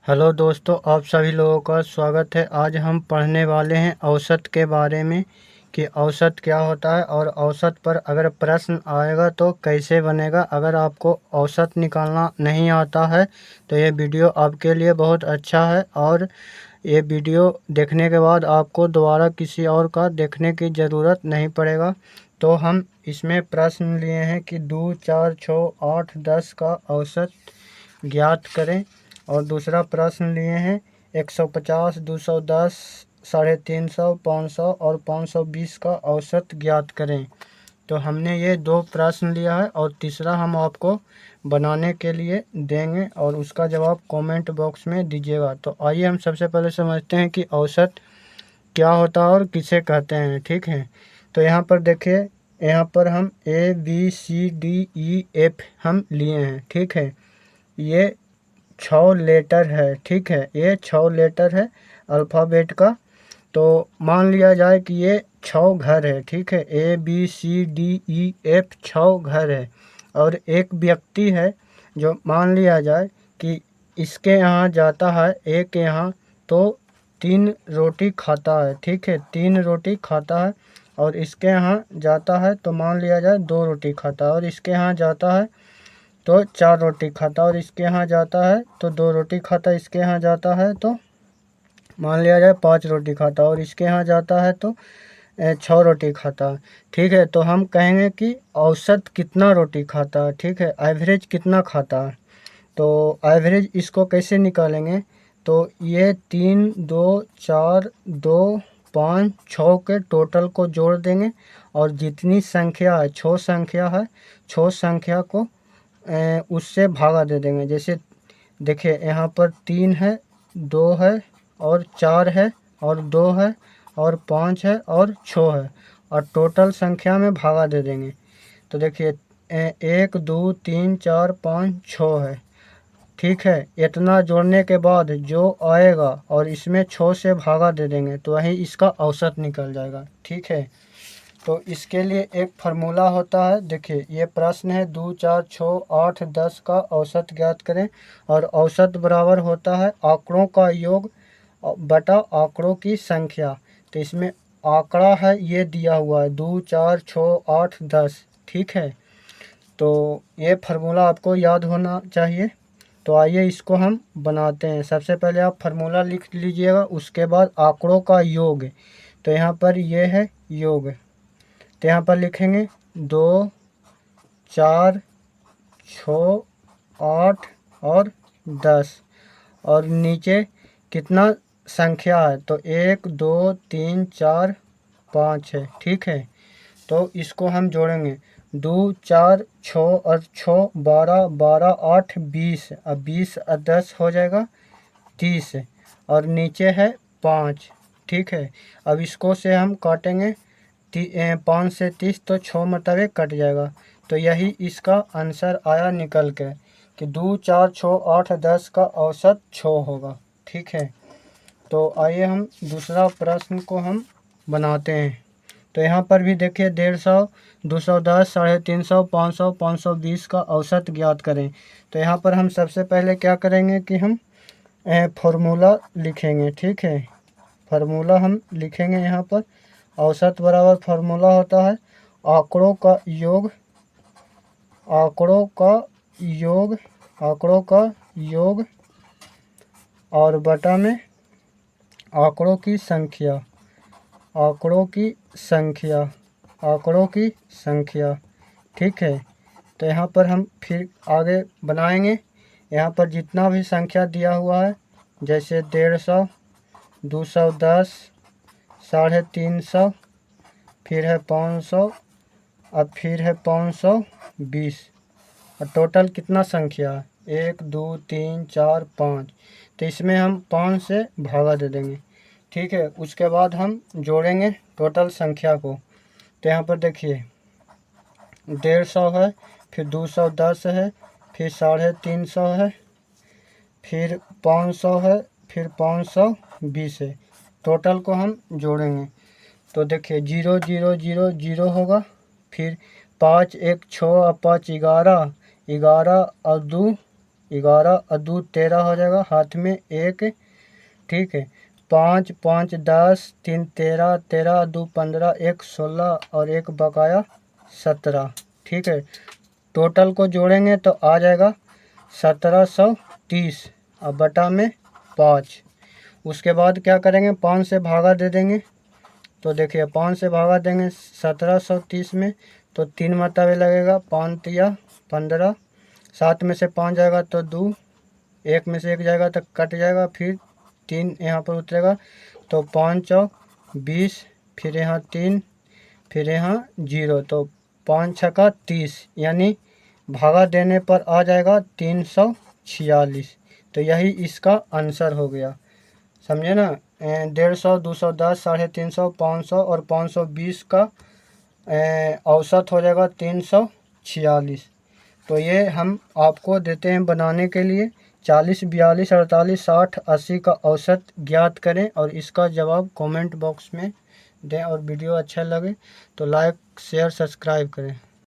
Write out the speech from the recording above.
Hello दोस्तों, आप सभी लोगों का स्वागत है। आज हम पढ़ने वाले हैं औसत के बारे में कि औसत क्या होता है और औसत पर अगर प्रश्न आएगा तो कैसे बनेगा। अगर आपको औसत निकालना नहीं आता है तो ये वीडियो आपके लिए बहुत अच्छा है और ये वीडियो देखने के बाद आपको दोबारा किसी और का देखने की ज़रूरत नहीं पड़ेगा। तो हम इसमें प्रश्न लिए हैं कि 2, 4, 6, 8, 10 का औसत ज्ञात करें। और दूसरा प्रश्न लिए हैं 150, 210, 350, 500 और 520 का औसत ज्ञात करें। तो हमने ये दो प्रश्न लिया है और तीसरा हम आपको बनाने के लिए देंगे और उसका जवाब कमेंट बॉक्स में दीजिएगा। तो आइए हम सबसे पहले समझते हैं कि औसत क्या होता है और किसे कहते हैं। ठीक है, तो यहाँ पर देखिए, यहाँ पर हम ABCDEF हम लिए हैं। ठीक है, ये 6 लेटर है। ठीक है, ये 6 लेटर है अल्फ़ाबेट का। तो मान लिया जाए कि ये 6 घर है। ठीक है, ABCDEF 6 घर है और एक व्यक्ति है जो मान लिया जाए कि इसके यहाँ जाता है एक यहाँ तो 3 रोटी खाता है। ठीक है, 3 रोटी खाता है और इसके यहाँ जाता है तो मान लिया जाए 2 रोटी खाता है और इसके यहाँ जाता है तो 4 रोटी खाता और इसके यहाँ जाता है तो 2 रोटी खाता, इसके यहाँ जाता है तो मान लिया जाए 5 रोटी खाता और इसके यहाँ जाता है तो 6 रोटी खाता है। ठीक है, तो हम कहेंगे कि औसत कितना रोटी खाता है। ठीक है, एवरेज कितना खाता है। तो एवरेज इसको कैसे निकालेंगे, तो ये 3, 2, 4, 2, 5, 6 के टोटल को जोड़ देंगे और जितनी संख्या है 6 संख्या है, 6 संख्या को उससे भागा दे देंगे। जैसे देखिए, यहाँ पर 3 है, 2 है और 4 है और 2 है और 5 है और 6 है और टोटल संख्या में भागा दे देंगे। तो देखिए 1, 2, 3, 4, 5, 6 है। ठीक है, इतना जोड़ने के बाद जो आएगा और इसमें 6 से भागा दे देंगे तो वही इसका औसत निकल जाएगा। ठीक है, तो इसके लिए एक फार्मूला होता है। देखिए, ये प्रश्न है 2, 4, 6, 8, 10 का औसत ज्ञात करें और औसत बराबर होता है आंकड़ों का योग बटा आंकड़ों की संख्या। तो इसमें आंकड़ा है ये दिया हुआ है 2, 4, 6, 8, 10। ठीक है, तो ये फार्मूला आपको याद होना चाहिए। तो आइए इसको हम बनाते हैं। सबसे पहले आप फार्मूला लिख लीजिएगा, उसके बाद आंकड़ों का योग। तो यहाँ पर ये है योग, तो यहाँ पर लिखेंगे 2, 4, 6, 8 और 10 और नीचे कितना संख्या है तो 1, 2, 3, 4, 5 है। ठीक है, तो इसको हम जोड़ेंगे 2, 4, 6 और 6, 12, 12, 8, 20 अब 20 और 10 हो जाएगा 30 और नीचे है 5। ठीक है, अब इसको से हम काटेंगे 5 से 30 तो 6 मरतबे कट जाएगा। तो यही इसका आंसर आया निकल के कि 2, 4, 6, 8, 10 का औसत 6 होगा। ठीक है, तो आइए हम दूसरा प्रश्न को हम बनाते हैं। तो यहाँ पर भी देखिए 150, 210, 350, 500, 520 का औसत ज्ञात करें। तो यहाँ पर हम सबसे पहले क्या करेंगे कि हम फार्मूला लिखेंगे। ठीक है, फार्मूला हम लिखेंगे यहाँ पर। औसत बराबर फार्मूला होता है आंकड़ों का योग, आंकड़ों का योग, आंकड़ों का योग और बटा में आंकड़ों की संख्या, आंकड़ों की संख्या, आंकड़ों की संख्या। ठीक है, तो यहाँ पर हम फिर आगे बनाएंगे। यहाँ पर जितना भी संख्या दिया हुआ है जैसे 150, 210, 350, फिर है 500, अब फिर है 520 और टोटल कितना संख्या है 1, 2, 3, 4, 5। तो इसमें हम 5 से भागा दे देंगे। ठीक है, उसके बाद हम जोड़ेंगे टोटल संख्या को। तो यहाँ पर देखिए 150 है, फिर 210 है, फिर 350 है, फिर 500 है, फिर 520 है। टोटल को हम जोड़ेंगे तो देखिए 0, 0, 0, 0 होगा, फिर 5, 1, 6 और 5, 11, 11 और 2, 11 और 2 13 हो जाएगा, हाथ में 1, ठीक है। 5 5 10, 3 13, 13 2 15, 1 16 और 1 बकाया 17, ठीक है। टोटल को जोड़ेंगे तो आ जाएगा 1730 और बटा में 5। उसके बाद क्या करेंगे, 5 से भागा दे देंगे। तो देखिए 5 से भागा देंगे 1730 में, तो 3 मरतबे लगेगा, 5 तिया 15, 7 में से 5 जाएगा तो 2, 1 में से 1 जाएगा तो कट जाएगा, फिर 3 यहाँ पर उतरेगा तो 5 चौक 20, फिर यहाँ 3, फिर यहाँ 0, तो 5 छक्का 30, यानी भागा देने पर आ जाएगा 346। तो यही इसका आंसर हो गया, समझे ना। 150, 210, 350, 500 और 520 का औसत हो जाएगा 346। तो ये हम आपको देते हैं बनाने के लिए। 40, 42, 48, 60, 80 का औसत ज्ञात करें और इसका जवाब कमेंट बॉक्स में दें। और वीडियो अच्छा लगे तो लाइक शेयर सब्सक्राइब करें।